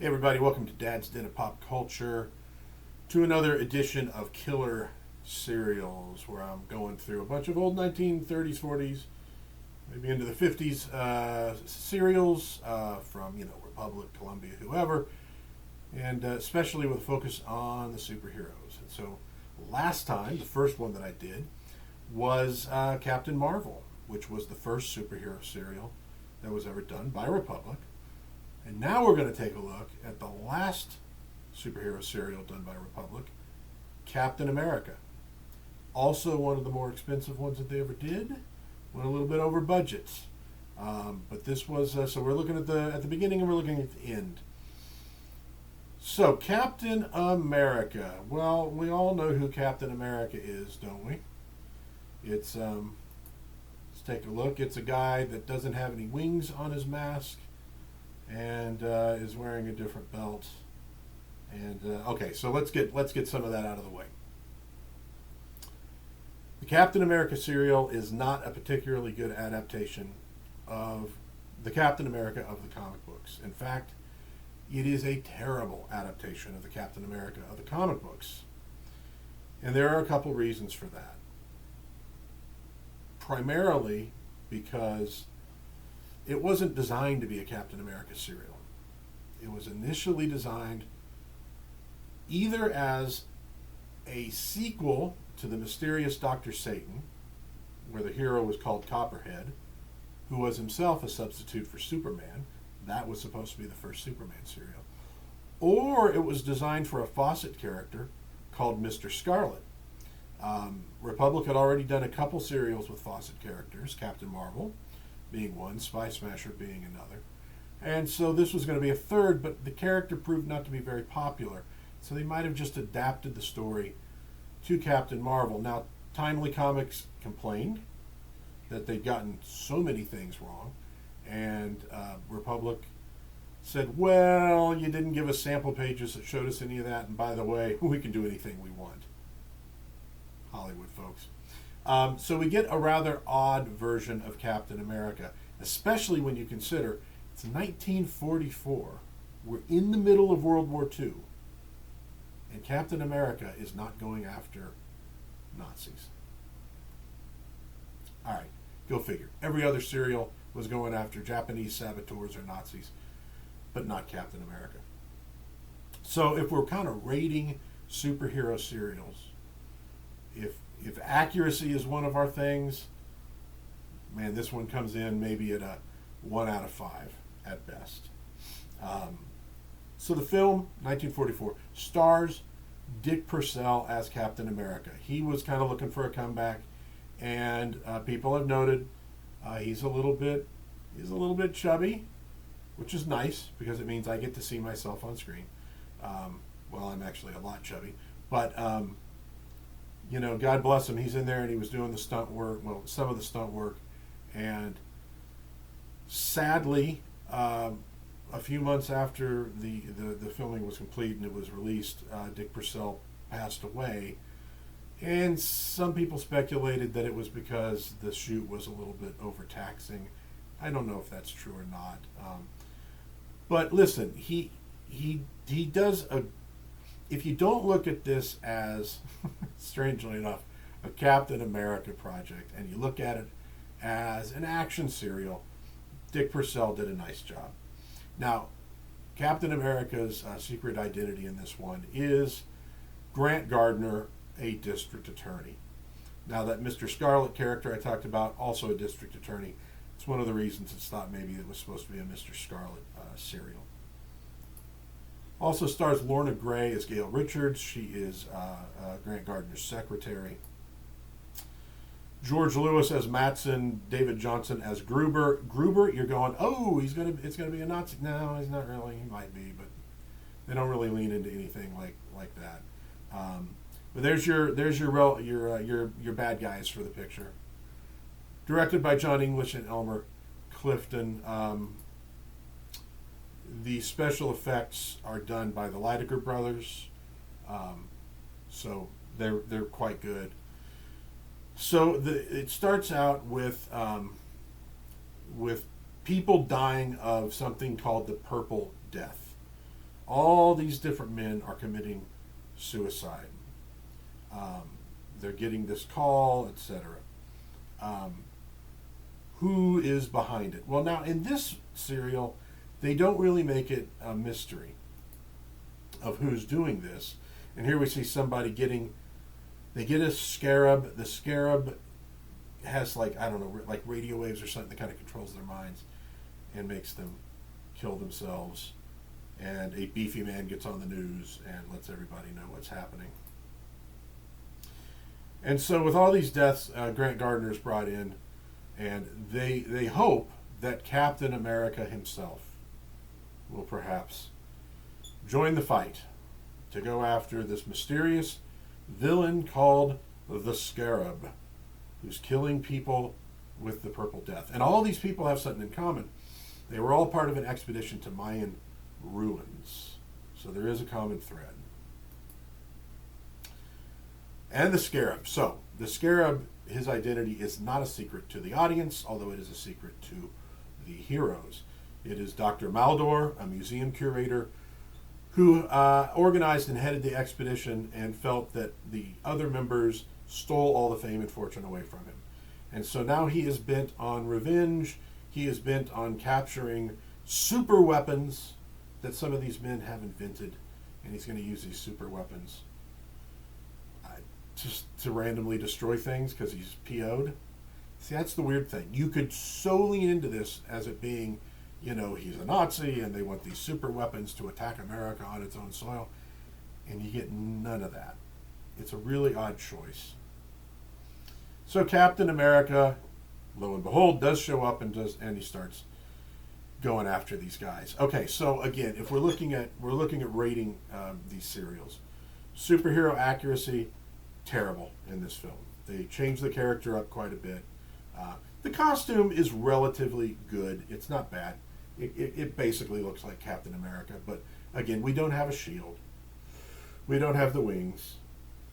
Hey everybody, welcome to Dad's Den of Pop Culture, to another edition of Killer Serials, where I'm going through a bunch of old 1930s, 40s, maybe into the 50s serials from, Republic, Columbia, whoever, and especially with a focus on the superheroes. And so last time, the first one that I did was Captain Marvel, which was the first superhero serial that was ever done by Republic. And now we're going to take a look at the last superhero serial done by Republic, Captain America. Also one of the more expensive ones that they ever did. Went a little bit over budgets. But this was, so we're looking at the beginning and we're looking at the end. So Captain America. Well, we all know who Captain America is, don't we? It's, let's take a look. It's a guy that doesn't have any wings on his mask and is wearing a different belt. And okay, so let's get some of that out of the way. The Captain America serial is not a particularly good adaptation of the Captain America of the comic books. In fact, it is a terrible adaptation of the Captain America of the comic books. And there are a couple reasons for that. Primarily because it wasn't designed to be a Captain America serial. It was initially designed either as a sequel to the mysterious Dr. Satan, where the hero was called Copperhead, who was himself a substitute for Superman. That was supposed to be the first Superman serial. Or it was designed for a Fawcett character called Mr. Scarlet. Republic had already done a couple serials with Fawcett characters, Captain Marvel being one, Spy Smasher being another. And so this was going to be a third, but the character proved not to be very popular. So they might have just adapted the story to Captain Marvel. Now, Timely Comics complained that they'd gotten so many things wrong. And Republic said, well, you didn't give us sample pages that showed us any of that. And by the way, we can do anything we want. Hollywood folks. So we get a rather odd version of Captain America, especially when you consider it's 1944. We're in the middle of World War II, and Captain America is not going after Nazis. All right, go figure. Every other serial was going after Japanese saboteurs or Nazis, but not Captain America. So if we're kind of rating superhero serials, if accuracy is one of our things, man, this one comes in maybe at a 1 out of 5 at best. So the film, 1944, stars Dick Purcell as Captain America. He was kind of looking for a comeback, and people have noted he's a little bit chubby, which is nice because it means I get to see myself on screen. Well, I'm actually a lot chubby, but God bless him. He's in there and he was doing the stunt work, well, some of the stunt work. And sadly, a few months after the filming was complete and it was released, Dick Purcell passed away. And some people speculated that it was because the shoot was a little bit overtaxing. I don't know if that's true or not. But listen, he does a... If you don't look at this as, strangely enough, a Captain America project, and you look at it as an action serial, Dick Purcell did a nice job. Now, Captain America's secret identity in this one is Grant Gardner, a district attorney. Now, that Mr. Scarlet character I talked about, also a district attorney. It's one of the reasons it's thought maybe it was supposed to be a Mr. Scarlet serial. Also stars Lorna Gray as Gail Richards. She is Grant Gardner's secretary. George Lewis as Matson. David Johnson as Gruber. Gruber, you're going, oh, it's gonna be a Nazi. No, he's not really. He might be, but they don't really lean into anything like that. But there's your bad guys for the picture. Directed by John English and Elmer Clifton. The special effects are done by the Lydecker brothers, so they're quite good. So it starts out with people dying of something called the Purple Death. all these different men are committing suicide. They're getting this call, etc. Who is behind it? Well, now in this serial, they don't really make it a mystery of who's doing this. And here we see somebody they get a scarab. The scarab has like, I don't know, like radio waves or something that kind of controls their minds and makes them kill themselves. And a beefy man gets on the news and lets everybody know what's happening. And so with all these deaths, Grant Gardner is brought in, and they hope that Captain America himself will perhaps join the fight to go after this mysterious villain called the Scarab, who's killing people with the Purple Death. And all these people have something in common. They were all part of an expedition to Mayan ruins. So there is a common thread. And the Scarab. So, the Scarab, his identity is not a secret to the audience, although it is a secret to the heroes. It is Dr. Maldor, a museum curator, who organized and headed the expedition and felt that the other members stole all the fame and fortune away from him. And so now he is bent on revenge. He is bent on capturing super weapons that some of these men have invented, and he's going to use these super weapons just to randomly destroy things because he's PO'd. See, that's the weird thing. You could so lean into this as it being, he's a Nazi and they want these super weapons to attack America on its own soil, and you get none of that. It's a really odd choice. So Captain America, lo and behold, does show up and he starts going after these guys. Okay, so again, if we're looking at rating these serials, superhero accuracy, terrible in this film. They changed the character up quite a bit. The costume is relatively good. It's not bad. It basically looks like Captain America, but again, we don't have a shield. We don't have the wings.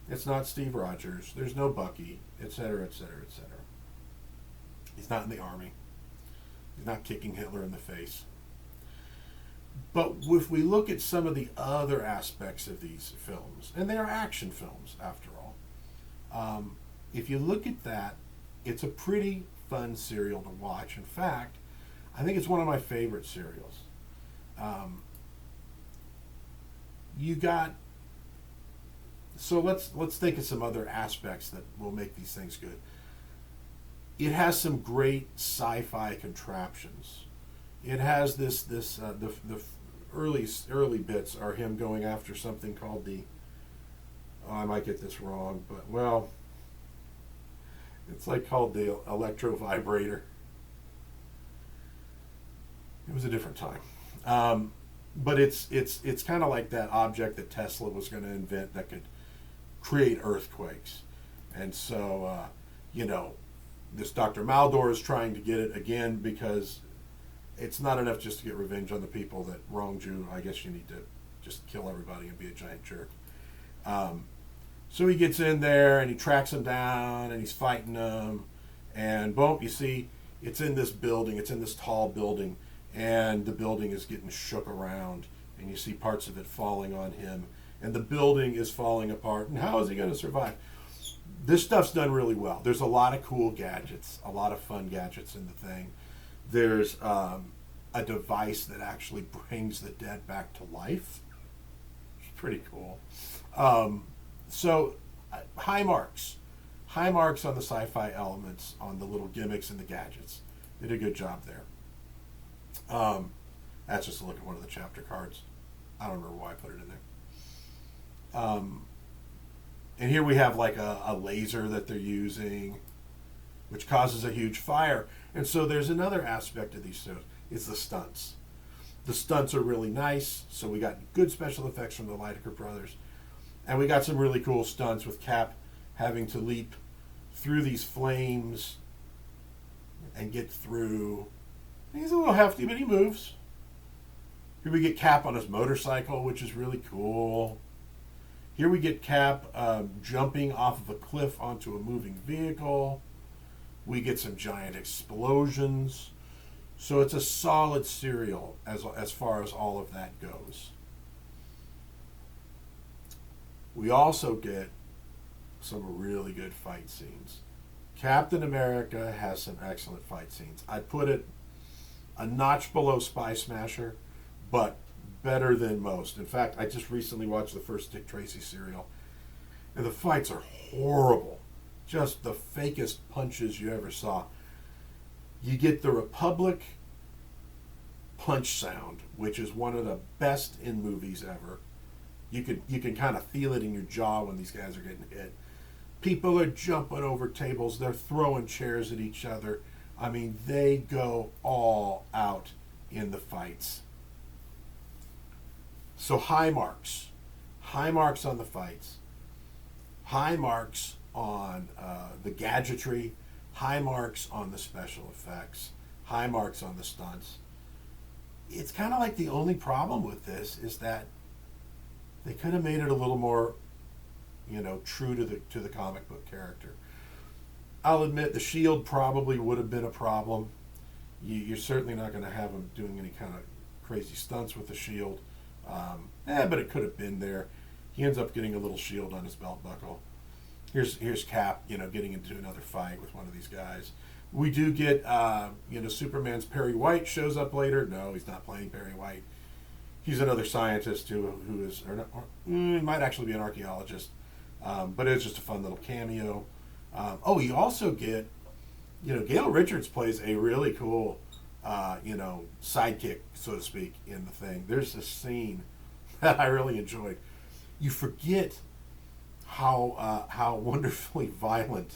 It's not Steve Rogers. There's no Bucky, etc., etc., etc. He's not in the army. He's not kicking Hitler in the face. But if we look at some of the other aspects of these films, and they are action films after all, if you look at that, it's a pretty fun serial to watch. In fact, I think it's one of my favorite serials. So let's think of some other aspects that will make these things good. It has some great sci-fi contraptions. It has the early bits are him going after something called I might get this wrong, but it's called the electro vibrator. It was a different time, but it's kind of like that object that Tesla was going to invent that could create earthquakes, and so this Dr. Maldor is trying to get it again because it's not enough just to get revenge on the people that wronged you. I guess you need to just kill everybody and be a giant jerk. So he gets in there and he tracks them down and he's fighting them, and boom, you see it's in this building. It's in this tall building, and the building is getting shook around, and you see parts of it falling on him, and the building is falling apart. And how is he going to survive? This stuff's done really well. There's a lot of cool gadgets, a lot of fun gadgets in the thing. There's a device that actually brings the dead back to life. It's pretty cool. So high marks on the sci-fi elements, on the little gimmicks and the gadgets. They did a good job there. That's just a look at one of the chapter cards. I don't remember why I put it in there. And here we have like a laser that they're using, which causes a huge fire. And so there's another aspect of these shows. It's the stunts. The stunts are really nice. So we got good special effects from the Lydecker brothers. And we got some really cool stunts with Cap having to leap through these flames and get through. He's a little hefty, but he moves. Here we get Cap on his motorcycle, which is really cool. Here we get Cap jumping off of a cliff onto a moving vehicle. We get some giant explosions. So it's a solid serial as far as all of that goes. We also get some really good fight scenes. Captain America has some excellent fight scenes. I'd put it a notch below Spy Smasher, but better than most. In fact, I just recently watched the first Dick Tracy serial, and the fights are horrible. Just the fakest punches you ever saw. You get the Republic punch sound, which is one of the best in movies ever. You can kind of feel it in your jaw when these guys are getting hit. People are jumping over tables. They're throwing chairs at each other. I mean, they go all out in the fights. So high marks. High marks on the fights. High marks on the gadgetry. High marks on the special effects. High marks on the stunts. It's kind of like the only problem with this is that they could have made it a little more, true to the comic book character. I'll admit the Shield probably would have been a problem. You're certainly not going to have him doing any kind of crazy stunts with the Shield. But it could have been there. He ends up getting a little shield on his belt buckle. Here's Cap, getting into another fight with one of these guys. We do get, Superman's Perry White shows up later. No, he's not playing Perry White. He's another scientist who is, he might actually be an archaeologist. But it's just a fun little cameo. You also get, Gail Richards plays a really cool, sidekick, so to speak, in the thing. There's this scene that I really enjoyed. You forget how wonderfully violent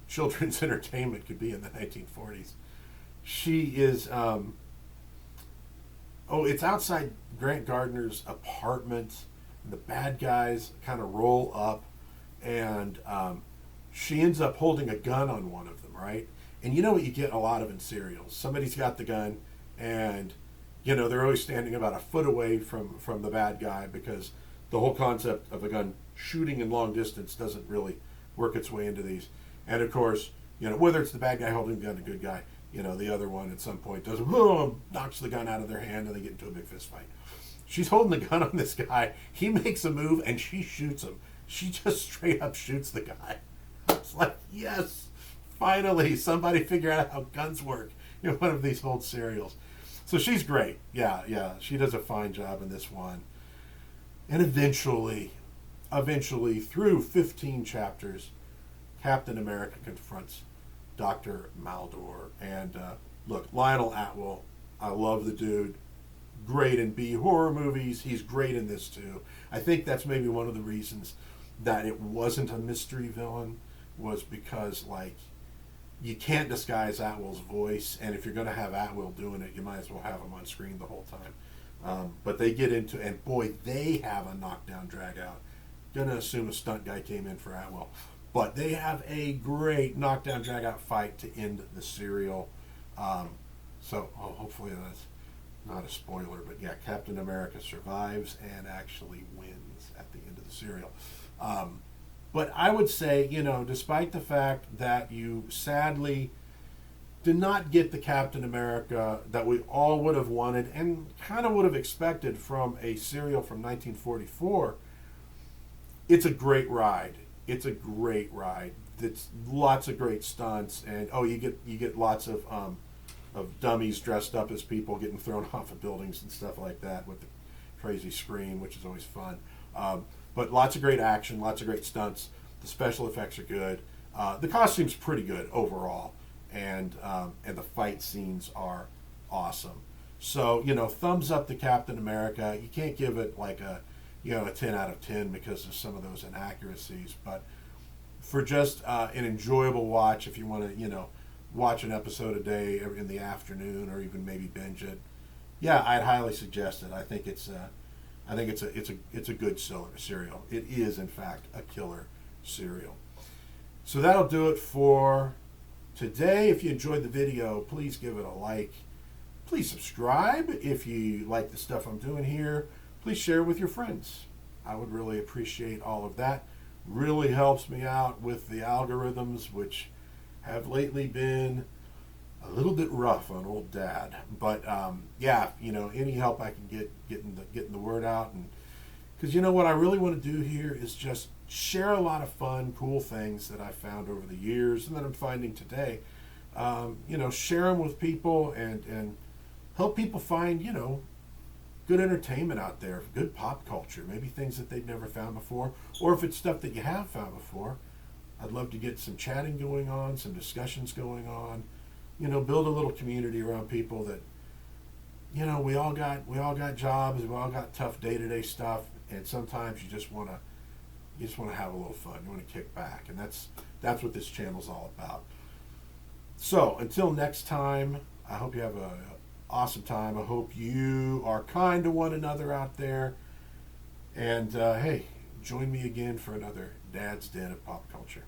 children's entertainment could be in the 1940s. She is, it's outside Grant Gardner's apartment. And the bad guys kind of roll up, and she ends up holding a gun on one of them, right? And you know what you get a lot of in serials? Somebody's got the gun, and they're always standing about a foot away from the bad guy, because the whole concept of a gun shooting in long distance doesn't really work its way into these. And of course, whether it's the bad guy holding the gun, a good guy, the other one at some point does knocks the gun out of their hand, and they get into a big fist fight. She's holding the gun on this guy. He makes a move, and she shoots him. She just straight up shoots the guy. It's like, yes, finally, somebody figured out how guns work in one of these old serials. So she's great. Yeah, she does a fine job in this one. And eventually, through 15 chapters, Captain America confronts Dr. Maldor. And look, Lionel Atwill, I love the dude. Great in B horror movies. He's great in this too. I think that's maybe one of the reasons that it wasn't a mystery villain, was because you can't disguise Atwill's voice, and if you're going to have Atwill doing it, you might as well have him on screen the whole time. But they get into, and boy, they have a knockdown drag out. Gonna assume a stunt guy came in for Atwill, but they have a great knockdown drag out fight to end the serial. Hopefully that's not a spoiler, but yeah, Captain America survives and actually wins at the end of the serial. But I would say, despite the fact that you sadly did not get the Captain America that we all would have wanted and kind of would have expected from a serial from 1944, it's a great ride. It's a great ride. It's lots of great stunts, and you get lots of dummies dressed up as people getting thrown off of buildings and stuff like that with the crazy scream, which is always fun. But lots of great action, lots of great stunts. The special effects are good. The costume's pretty good overall, and the fight scenes are awesome. So thumbs up to Captain America. You can't give it like a 10 out of 10 because of some of those inaccuracies, but for just an enjoyable watch, if you want to watch an episode a day in the afternoon, or even maybe binge it, I'd highly suggest it. I think it's a good serial. It is in fact a killer serial. So that'll do it for today. If you enjoyed the video, please give it a like. Please subscribe if you like the stuff I'm doing here. Please share with your friends. I would really appreciate all of that. Really helps me out with the algorithms, which have lately been a little bit rough on old Dad. But any help I can get getting the word out Because you know what I really want to do here is just share a lot of fun, cool things that I found over the years and that I'm finding today. Share them with people and help people find, good entertainment out there, good pop culture, maybe things that they've never found before, or if it's stuff that you have found before. I'd love to get some chatting going on, some discussions going on, build a little community around people that, we all got jobs, we all got tough day-to-day stuff, and sometimes you just want to have a little fun. You want to kick back, and that's what this channel's all about. So until next time, I hope you have a awesome time. I hope you are kind to one another out there. And hey, join me again for another Dad's Den of Pop Culture.